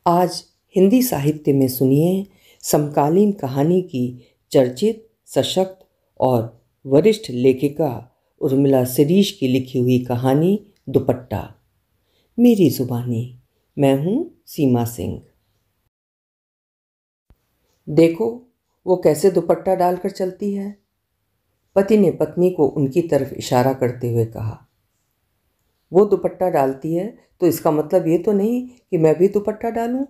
आज हिंदी साहित्य में सुनिए समकालीन कहानी की चर्चित, सशक्त और वरिष्ठ लेखिका उर्मिला शिरीष की लिखी हुई कहानी दुपट्टा। मेरी जुबानी। मैं हूँ सीमा सिंह। देखो वो कैसे दुपट्टा डालकर चलती है। पति ने पत्नी को उनकी तरफ इशारा करते हुए कहा। वो दुपट्टा डालती है तो इसका मतलब ये तो नहीं कि मैं भी दुपट्टा डालूं।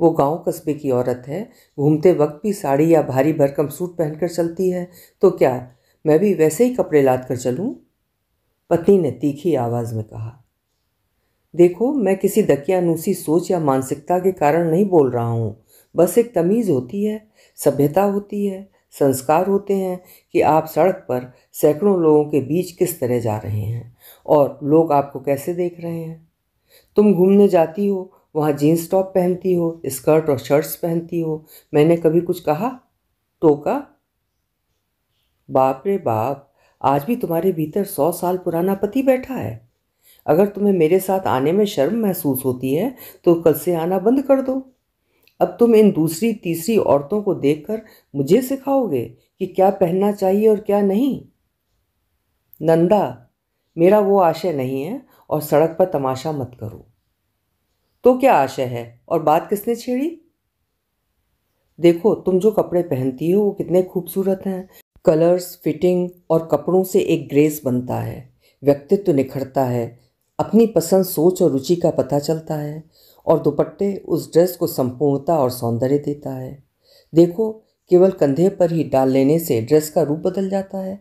वो गांव कस्बे की औरत है, घूमते वक्त भी साड़ी या भारी भरकम सूट पहनकर चलती है, तो क्या मैं भी वैसे ही कपड़े लाद कर चलूं? पत्नी ने तीखी आवाज में कहा। देखो, मैं किसी दकियानूसी सोच या मानसिकता के कारण नहीं बोल रहा हूँ। बस एक तमीज़ होती है, सभ्यता होती है, संस्कार होते हैं कि आप सड़क पर सैकड़ों लोगों के बीच किस तरह जा रहे हैं और लोग आपको कैसे देख रहे हैं। तुम घूमने जाती हो, वहाँ जीन्स टॉप पहनती हो, स्कर्ट और शर्ट्स पहनती हो। मैंने कभी कुछ कहा, टोका? बाप रे बाप, आज भी तुम्हारे भीतर 100 साल पुराना पति बैठा है। अगर तुम्हें मेरे साथ आने में शर्म महसूस होती है तो कल से आना बंद कर दो। अब तुम इन दूसरी तीसरी औरतों को देखकर मुझे सिखाओगे कि क्या पहनना चाहिए और क्या नहीं। नंदा, मेरा वो आशय नहीं है और सड़क पर तमाशा मत करो। तो क्या आशय है और बात किसने छेड़ी? देखो, तुम जो कपड़े पहनती हो वो कितने खूबसूरत हैं। कलर्स, फिटिंग और कपड़ों से एक ग्रेस बनता है, व्यक्तित्व निखरता है, अपनी पसंद, सोच और रुचि का पता चलता है और दुपट्टे उस ड्रेस को संपूर्णता और सौंदर्य देता है। देखो, केवल कंधे पर ही डाल लेने से ड्रेस का रूप बदल जाता है,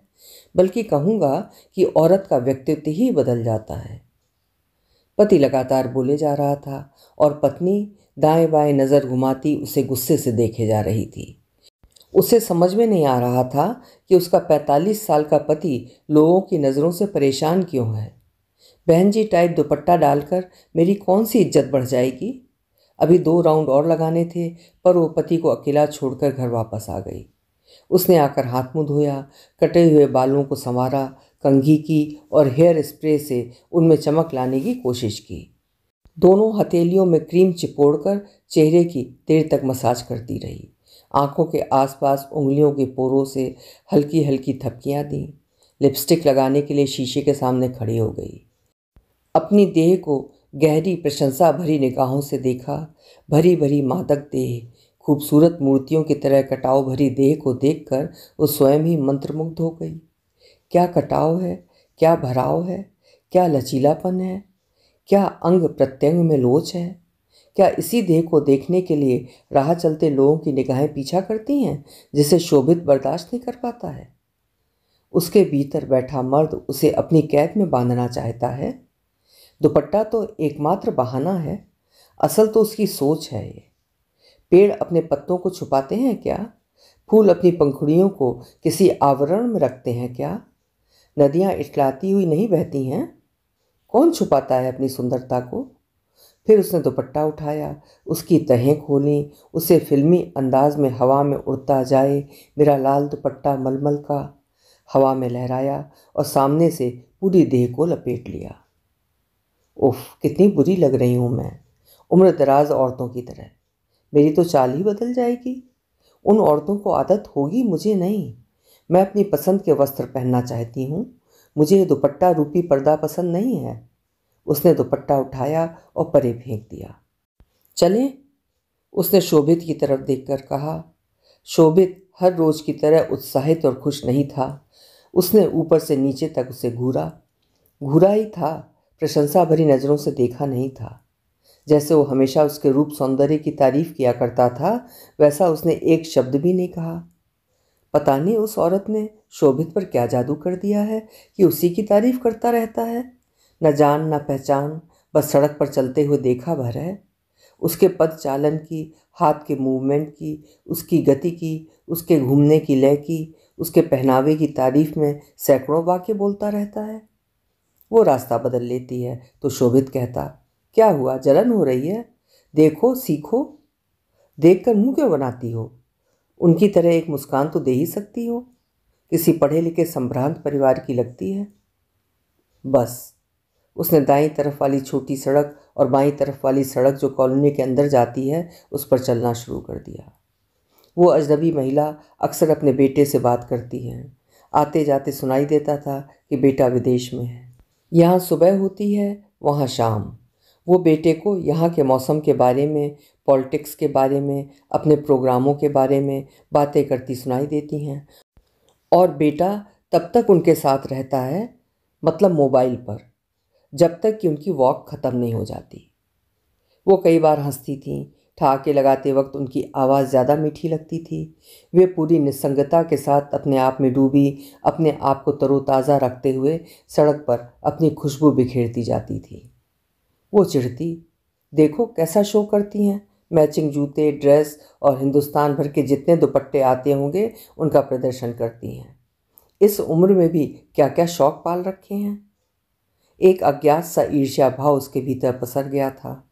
बल्कि कहूँगा कि औरत का व्यक्तित्व ही बदल जाता है। पति लगातार बोले जा रहा था और पत्नी दाएं बाएं नज़र घुमाती उसे गुस्से से देखे जा रही थी। उसे समझ में नहीं आ रहा था कि उसका 45 साल का पति लोगों की नज़रों से परेशान क्यों है। बहन जी टाइप दुपट्टा डालकर मेरी कौन सी इज्जत बढ़ जाएगी। अभी 2 राउंड और लगाने थे, पर वो पति को अकेला छोड़कर घर वापस आ गई। उसने आकर हाथ मुंह धोया, कटे हुए बालों को संवारा, कंघी की और हेयर स्प्रे से उनमें चमक लाने की कोशिश की। दोनों हथेलियों में क्रीम चिपोड़कर चेहरे की देर तक मसाज करती रही। आंखों के आसपास उंगलियों के पोरों से हल्की हल्की थपकियां दी। लिपस्टिक लगाने के लिए शीशे के सामने खड़ी हो गई। अपनी देह को गहरी प्रशंसा भरी निगाहों से देखा। भरी भरी मादक देह, खूबसूरत मूर्तियों की तरह कटाव भरी देह को देखकर वो स्वयं ही मंत्रमुग्ध हो गई। क्या कटाव है, क्या भराव है, क्या लचीलापन है, क्या अंग प्रत्यंग में लोच है। क्या इसी देह को देखने के लिए राह चलते लोगों की निगाहें पीछा करती हैं, जिसे शोभित बर्दाश्त नहीं कर पाता है। उसके भीतर बैठा मर्द उसे अपनी कैद में बांधना चाहता है। दुपट्टा तो एकमात्र बहाना है, असल तो उसकी सोच है। ये पेड़ अपने पत्तों को छुपाते हैं क्या? फूल अपनी पंखुड़ियों को किसी आवरण में रखते हैं क्या? नदियाँ इटलाती हुई नहीं बहती हैं। कौन छुपाता है अपनी सुंदरता को? फिर उसने दुपट्टा उठाया, उसकी तहें खोलीं, उसे फिल्मी अंदाज में हवा में उड़ता जाए मेरा लाल दुपट्टा मलमल का हवा में लहराया और सामने से पूरी देह को लपेट लिया। उफ, कितनी बुरी लग रही हूँ मैं, उम्र दराज औरतों की तरह। मेरी तो चाल ही बदल जाएगी। उन औरतों को आदत होगी, मुझे नहीं। मैं अपनी पसंद के वस्त्र पहनना चाहती हूँ। मुझे दुपट्टा रूपी पर्दा पसंद नहीं है। उसने दुपट्टा उठाया और परे फेंक दिया। चलें? उसने शोभित की तरफ देखकर कहा। शोभित हर रोज की तरह उत्साहित और खुश नहीं था। उसने ऊपर से नीचे तक उसे घूरा घूरा ही था, प्रशंसा भरी नज़रों से देखा नहीं था। जैसे वो हमेशा उसके रूप सौंदर्य की तारीफ किया करता था, वैसा उसने एक शब्द भी नहीं कहा। पता नहीं उस औरत ने शोभित पर क्या जादू कर दिया है कि उसी की तारीफ करता रहता है। न जान न पहचान, बस सड़क पर चलते हुए देखा भर है। उसके पद चालन की, हाथ के मूवमेंट की, उसकी गति की, उसके घूमने की लय की, उसके पहनावे की तारीफ में सैकड़ों वाक्य बोलता रहता है। वो रास्ता बदल लेती है तो शोभित कहता, क्या हुआ, जलन हो रही है? देखो, सीखो। देखकर मुंह क्यों बनाती हो? उनकी तरह एक मुस्कान तो दे ही सकती हो। किसी पढ़े लिखे संभ्रांत परिवार की लगती है। बस, उसने दाईं तरफ वाली छोटी सड़क और बाईं तरफ वाली सड़क जो कॉलोनी के अंदर जाती है उस पर चलना शुरू कर दिया। वो अजनबी महिला अक्सर अपने बेटे से बात करती है। आते जाते सुनाई देता था कि बेटा विदेश में है, यहाँ सुबह होती है, वहाँ शाम। वो बेटे को यहाँ के मौसम के बारे में, पॉलिटिक्स के बारे में, अपने प्रोग्रामों के बारे में बातें करती सुनाई देती हैं और बेटा तब तक उनके साथ रहता है, मतलब मोबाइल पर, जब तक कि उनकी वॉक ख़त्म नहीं हो जाती। वो कई बार हंसती थीं। ठहाके लगाते वक्त उनकी आवाज़ ज़्यादा मीठी लगती थी। वे पूरी निस्संगता के साथ अपने आप में डूबी, अपने आप को तरोताज़ा रखते हुए सड़क पर अपनी खुशबू बिखेरती जाती थी। वो चिढ़ती, देखो कैसा शो करती हैं, मैचिंग जूते, ड्रेस और हिंदुस्तान भर के जितने दुपट्टे आते होंगे उनका प्रदर्शन करती हैं। इस उम्र में भी क्या क्या शौक पाल रखे हैं। एक अज्ञात सा ईर्ष्या भाव उसके भीतर पसर गया था।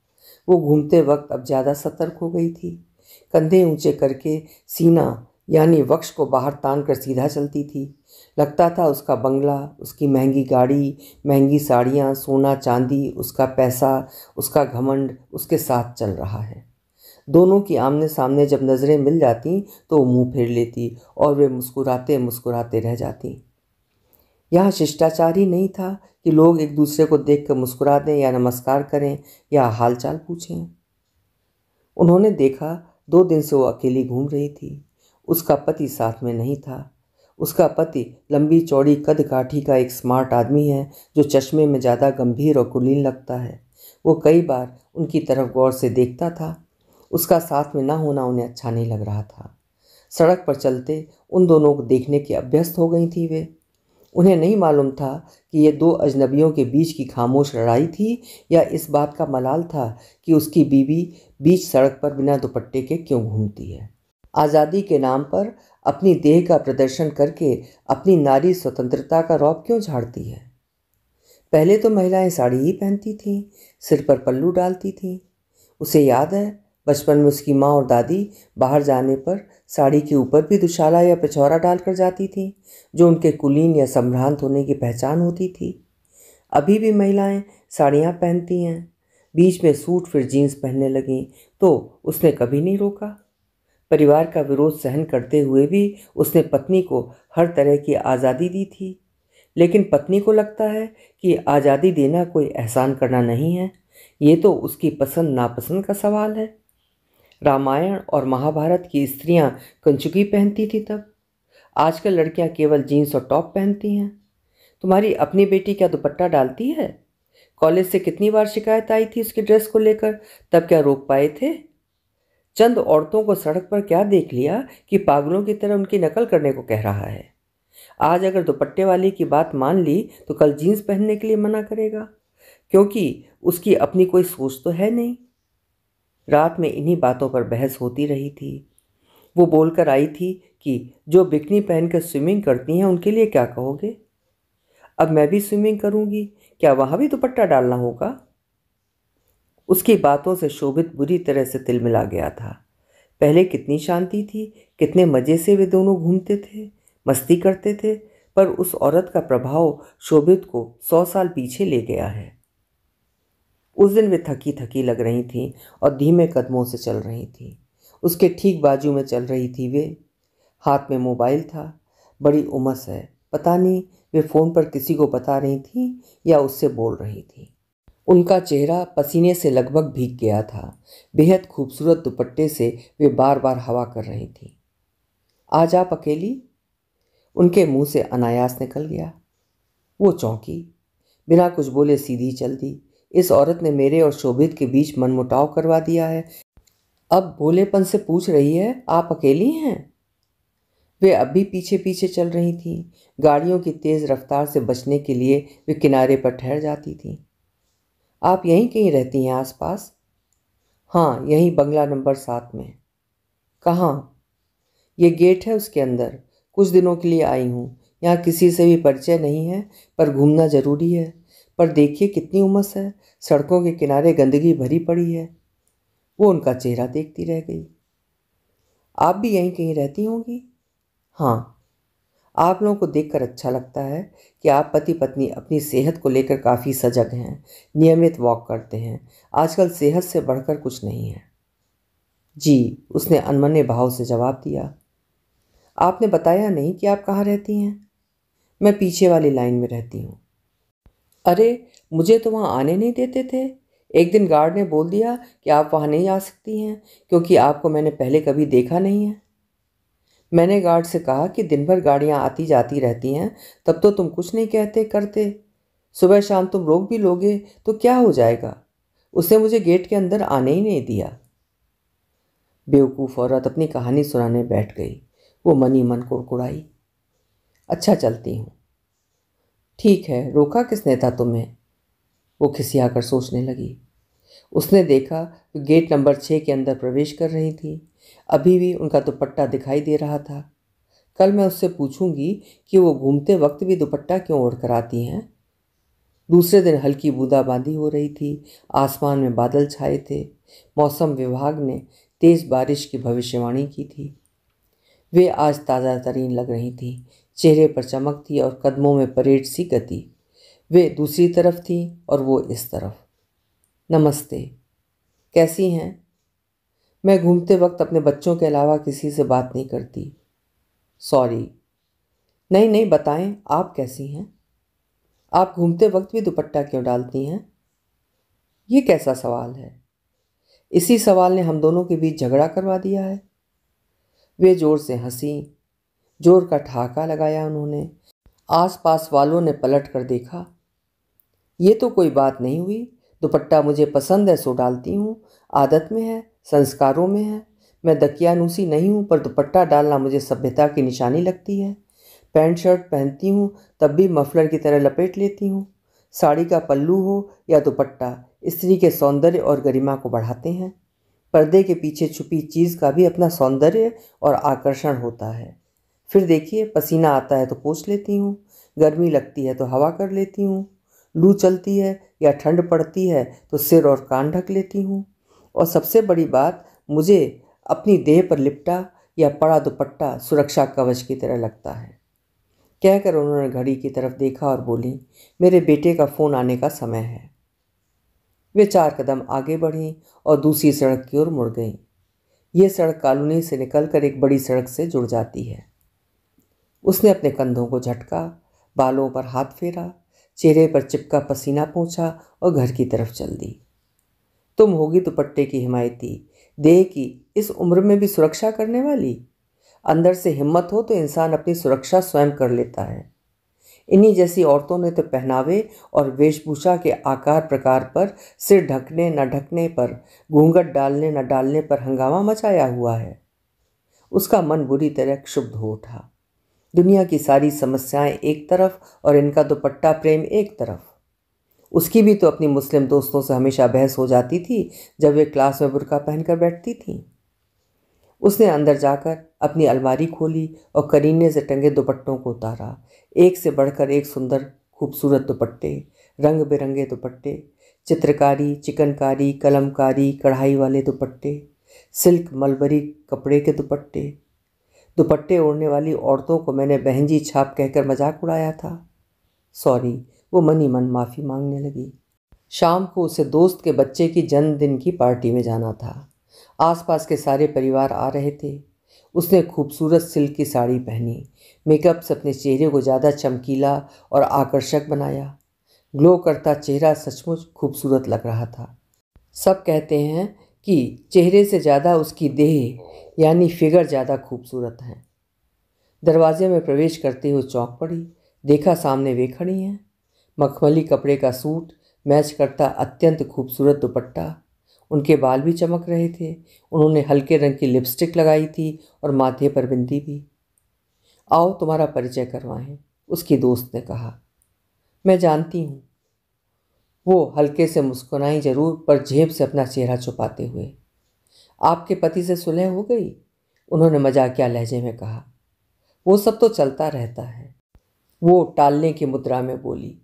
वो घूमते वक्त अब ज़्यादा सतर्क हो गई थी। कंधे ऊंचे करके सीना यानी वक्ष को बाहर तान कर सीधा चलती थी। लगता था उसका बंगला, उसकी महंगी गाड़ी, महंगी साड़ियाँ, सोना चांदी, उसका पैसा, उसका घमंड उसके साथ चल रहा है। दोनों की आमने सामने जब नज़रें मिल जाती तो वो मुँह फेर लेती और वे मुस्कुराते मुस्कुराते रह जाती। यहाँ शिष्टाचार ही नहीं था कि लोग एक दूसरे को देखकर मुस्कुरा दें या नमस्कार करें या हालचाल पूछें। उन्होंने देखा 2 दिन से वो अकेली घूम रही थी। उसका पति साथ में नहीं था। उसका पति लंबी चौड़ी कद काठी का एक स्मार्ट आदमी है जो चश्मे में ज़्यादा गंभीर और कुलीन लगता है। वो कई बार उनकी तरफ गौर से देखता था। उसका साथ में ना होना उन्हें अच्छा नहीं लग रहा था। सड़क पर चलते उन दोनों को देखने की अभ्यस्त हो गई थी वे। उन्हें नहीं मालूम था कि ये 2 अजनबियों के बीच की खामोश लड़ाई थी या इस बात का मलाल था कि उसकी बीवी बीच सड़क पर बिना दुपट्टे के क्यों घूमती है। आज़ादी के नाम पर अपनी देह का प्रदर्शन करके अपनी नारी स्वतंत्रता का रौब क्यों झाड़ती है। पहले तो महिलाएं साड़ी ही पहनती थीं, सिर पर पल्लू डालती थीं। उसे याद है बचपन में उसकी माँ और दादी बाहर जाने पर साड़ी के ऊपर भी दुशाला या पिछौरा डालकर जाती थीं, जो उनके कुलीन या संभ्रांत होने की पहचान होती थी। अभी भी महिलाएं साड़ियाँ पहनती हैं। बीच में सूट फिर जीन्स पहनने लगीं तो उसने कभी नहीं रोका। परिवार का विरोध सहन करते हुए भी उसने पत्नी को हर तरह की आज़ादी दी थी। लेकिन पत्नी को लगता है कि आज़ादी देना कोई एहसान करना नहीं है, ये तो उसकी पसंद नापसंद का सवाल है। रामायण और महाभारत की स्त्रियां कंचुकी पहनती थी तब। आजकल लड़कियां केवल जीन्स और टॉप पहनती हैं। तुम्हारी अपनी बेटी क्या दुपट्टा डालती है? कॉलेज से कितनी बार शिकायत आई थी उसकी ड्रेस को लेकर, तब क्या रोक पाए थे? चंद औरतों को सड़क पर क्या देख लिया कि पागलों की तरह उनकी नकल करने को कह रहा है। आज अगर दुपट्टे वाली की बात मान ली तो कल जीन्स पहनने के लिए मना करेगा, क्योंकि उसकी अपनी कोई सोच तो है नहीं। रात में इन्हीं बातों पर बहस होती रही थी। वो बोलकर आई थी कि जो बिकनी पहनकर स्विमिंग करती हैं उनके लिए क्या कहोगे? अब मैं भी स्विमिंग करूंगी, क्या वहां भी दुपट्टा डालना होगा? उसकी बातों से शोभित बुरी तरह से तिलमिला गया था। पहले कितनी शांति थी, कितने मज़े से वे दोनों घूमते थे, मस्ती करते थे, पर उस औरत का प्रभाव शोभित को 100 साल पीछे ले गया है। उस दिन वे थकी थकी लग रही थीं और धीमे कदमों से चल रही थीं। उसके ठीक बाजू में चल रही थी वे। हाथ में मोबाइल था। बड़ी उमस है, पता नहीं वे फ़ोन पर किसी को बता रही थीं या उससे बोल रही थीं। उनका चेहरा पसीने से लगभग भीग गया था। बेहद खूबसूरत दुपट्टे से वे बार बार हवा कर रही थीं। आज आप अकेली? उनके मुंह से अनायास निकल गया। वो चौंकी, बिना कुछ बोले सीधी चल दी। इस औरत ने मेरे और शोभित के बीच मनमुटाव करवा दिया है। अब भोलेपन से पूछ रही है आप अकेली हैं? वे अब भी पीछे पीछे चल रही थीं। गाड़ियों की तेज़ रफ्तार से बचने के लिए वे किनारे पर ठहर जाती थीं। आप यहीं कहीं रहती हैं आसपास? हाँ, यहीं बंगला नंबर 7 में। कहाँ? ये गेट है उसके अंदर। कुछ दिनों के लिए आई हूँ। यहाँ किसी से भी परिचय नहीं है, पर घूमना ज़रूरी है। पर देखिए कितनी उमस है, सड़कों के किनारे गंदगी भरी पड़ी है। वो उनका चेहरा देखती रह गई। आप भी यहीं कहीं रहती होंगी? हाँ। आप लोगों को देखकर अच्छा लगता है कि आप पति पत्नी अपनी सेहत को लेकर काफ़ी सजग हैं, नियमित वॉक करते हैं। आजकल सेहत से बढ़कर कुछ नहीं है। जी, उसने अनमने भाव से जवाब दिया। आपने बताया नहीं कि आप कहाँ रहती हैं? मैं पीछे वाली लाइन में रहती हूँ। अरे, मुझे तो वहाँ आने नहीं देते थे। एक दिन गार्ड ने बोल दिया कि आप वहाँ नहीं आ सकती हैं क्योंकि आपको मैंने पहले कभी देखा नहीं है। मैंने गार्ड से कहा कि दिन भर गाड़ियाँ आती जाती रहती हैं, तब तो तुम कुछ नहीं कहते करते। सुबह शाम तुम रोक भी लोगे तो क्या हो जाएगा? उसने मुझे गेट के अंदर आने ही नहीं दिया। बेवकूफ़ औरत अपनी कहानी सुनाने बैठ गई। वो मन ही मन कुड़कुड़ाई। अच्छा, चलती हूँ। ठीक है, रोका किसने था तुम्हें? वो खिसियाकर सोचने लगी। उसने देखा कि गेट नंबर 6 के अंदर प्रवेश कर रही थी। अभी भी उनका दुपट्टा दिखाई दे रहा था। कल मैं उससे पूछूंगी कि वो घूमते वक्त भी दुपट्टा क्यों ओढ़ कर आती हैं। दूसरे दिन हल्की बूंदाबांदी हो रही थी। आसमान में बादल छाए थे। मौसम विभाग ने तेज बारिश की भविष्यवाणी की थी। वे आज ताज़ा तरीन लग रही थी। चेहरे पर चमक थी और कदमों में परेड सी गति। वे दूसरी तरफ थी और वो इस तरफ। नमस्ते, कैसी हैं? मैं घूमते वक्त अपने बच्चों के अलावा किसी से बात नहीं करती। सॉरी। नहीं नहीं, बताएं, आप कैसी हैं? आप घूमते वक्त भी दुपट्टा क्यों डालती हैं? ये कैसा सवाल है? इसी सवाल ने हम दोनों के बीच झगड़ा करवा दिया है। वे जोर से हंसी। जोर का ठहाका लगाया उन्होंने। आसपास वालों ने पलट कर देखा। ये तो कोई बात नहीं हुई। दुपट्टा मुझे पसंद है सो डालती हूँ। आदत में है, संस्कारों में है। मैं दकियानूसी नहीं हूँ, पर दुपट्टा डालना मुझे सभ्यता की निशानी लगती है। पैंट शर्ट पहनती हूँ तब भी मफलर की तरह लपेट लेती हूँ। साड़ी का पल्लू हो या दुपट्टा, स्त्री के सौंदर्य और गरिमा को बढ़ाते हैं। पर्दे के पीछे छुपी चीज़ का भी अपना सौंदर्य और आकर्षण होता है। फिर देखिए, पसीना आता है तो पोंछ लेती हूँ, गर्मी लगती है तो हवा कर लेती हूँ, लू चलती है या ठंड पड़ती है तो सिर और कान ढक लेती हूँ। और सबसे बड़ी बात, मुझे अपनी देह पर लिपटा या पड़ा दुपट्टा सुरक्षा कवच की तरह लगता है। कहकर उन्होंने घड़ी की तरफ देखा और बोली, मेरे बेटे का फ़ोन आने का समय है। वे 4 कदम आगे बढ़ीं और दूसरी सड़क की ओर मुड़ गईं। ये सड़क कॉलोनी से निकलकर एक बड़ी सड़क से जुड़ जाती है। उसने अपने कंधों को झटका, बालों पर हाथ फेरा, चेहरे पर चिपका पसीना पोंछा और घर की तरफ चल दी। तुम होगी दुपट्टे की हिमायती, देह की इस उम्र में भी सुरक्षा करने वाली। अंदर से हिम्मत हो तो इंसान अपनी सुरक्षा स्वयं कर लेता है। इन्हीं जैसी औरतों ने तो पहनावे और वेशभूषा के आकार प्रकार पर, सिर ढकने न ढकने पर, घूंघट डालने न डालने पर हंगामा मचाया हुआ है। उसका मन बुरी तरह क्षुब्ध हो उठा। दुनिया की सारी समस्याएं एक तरफ और इनका दुपट्टा प्रेम एक तरफ। उसकी भी तो अपनी मुस्लिम दोस्तों से हमेशा बहस हो जाती थी जब वे क्लास में बुर्का पहनकर बैठती थीं। उसने अंदर जाकर अपनी अलमारी खोली और करीने से टंगे दुपट्टों को उतारा। एक से बढ़कर एक सुंदर खूबसूरत दुपट्टे, रंग बिरंगे दुपट्टे, चित्रकारी, चिकनकारी, कलमकारी, कढ़ाई वाले दुपट्टे, सिल्क मलबरी कपड़े के दुपट्टे। दुपट्टे ओढ़ने वाली औरतों को मैंने बहनजी छाप कहकर मजाक उड़ाया था। सॉरी, वो मन ही मन माफ़ी मांगने लगी। शाम को उसे दोस्त के बच्चे की जन्मदिन की पार्टी में जाना था। आसपास के सारे परिवार आ रहे थे। उसने खूबसूरत सिल्क की साड़ी पहनी, मेकअप से अपने चेहरे को ज़्यादा चमकीला और आकर्षक बनाया। ग्लो करता चेहरा सचमुच खूबसूरत लग रहा था। सब कहते हैं कि चेहरे से ज़्यादा उसकी देह यानी फिगर ज़्यादा खूबसूरत है। दरवाजे में प्रवेश करते हुए चौंक पड़ी। देखा सामने वे खड़ी हैं। मखमली कपड़े का सूट मैच करता अत्यंत खूबसूरत दुपट्टा। उनके बाल भी चमक रहे थे। उन्होंने हल्के रंग की लिपस्टिक लगाई थी और माथे पर बिंदी भी। आओ तुम्हारा परिचय करवाएं, उसकी दोस्त ने कहा। मैं जानती हूँ। वो हल्के से मुस्कुराई जरूर, पर जेब से अपना चेहरा छुपाते हुए। आपके पति से सुलह हो गई? उन्होंने मजाकिया लहजे में कहा। वो सब तो चलता रहता है, वो टालने की मुद्रा में बोली।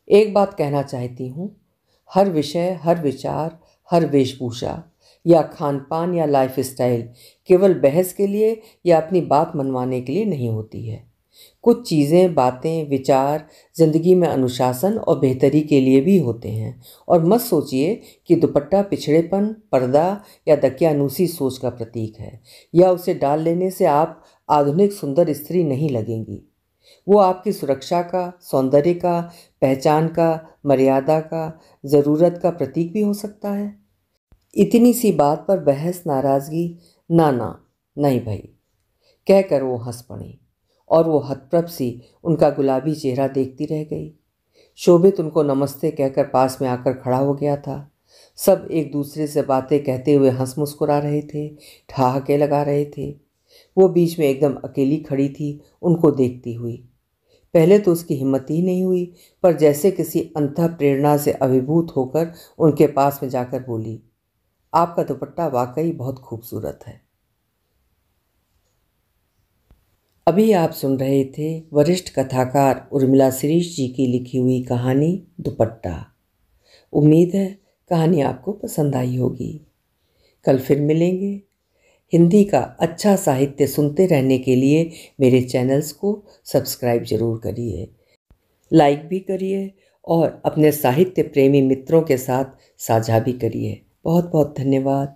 एक बात कहना चाहती हूँ, हर विषय, हर विचार, हर वेशभूषा या खान पान या लाइफ स्टाइल केवल बहस के लिए या अपनी बात मनवाने के लिए नहीं होती है। कुछ चीज़ें, बातें, विचार ज़िंदगी में अनुशासन और बेहतरी के लिए भी होते हैं। और मत सोचिए कि दुपट्टा पिछड़ेपन, पर्दा या दकियानूसी सोच का प्रतीक है, या उसे डाल लेने से आप आधुनिक सुंदर स्त्री नहीं लगेंगी। वो आपकी सुरक्षा का, सौंदर्य का, पहचान का, मर्यादा का, ज़रूरत का प्रतीक भी हो सकता है। इतनी सी बात पर बहस, नाराज़गी, ना ना, नहीं भाई, कहकर वो हंस पड़ी और वो हतप्रभ सी उनका गुलाबी चेहरा देखती रह गई। शोभित उनको नमस्ते कहकर पास में आकर खड़ा हो गया था। सब एक दूसरे से बातें कहते हुए हंस मुस्कुरा रहे थे, ठहाके लगा रहे थे। वो बीच में एकदम अकेली खड़ी थी, उनको देखती हुई। पहले तो उसकी हिम्मत ही नहीं हुई, पर जैसे किसी अंतः प्रेरणा से अभिभूत होकर उनके पास में जाकर बोली, आपका दुपट्टा वाकई बहुत खूबसूरत है। अभी आप सुन रहे थे वरिष्ठ कथाकार उर्मिला शिरीष जी की लिखी हुई कहानी दुपट्टा। उम्मीद है कहानी आपको पसंद आई होगी। कल फिर मिलेंगे। हिंदी का अच्छा साहित्य सुनते रहने के लिए मेरे चैनल्स को सब्सक्राइब ज़रूर करिए, लाइक भी करिए और अपने साहित्य प्रेमी मित्रों के साथ साझा भी करिए। बहुत बहुत धन्यवाद।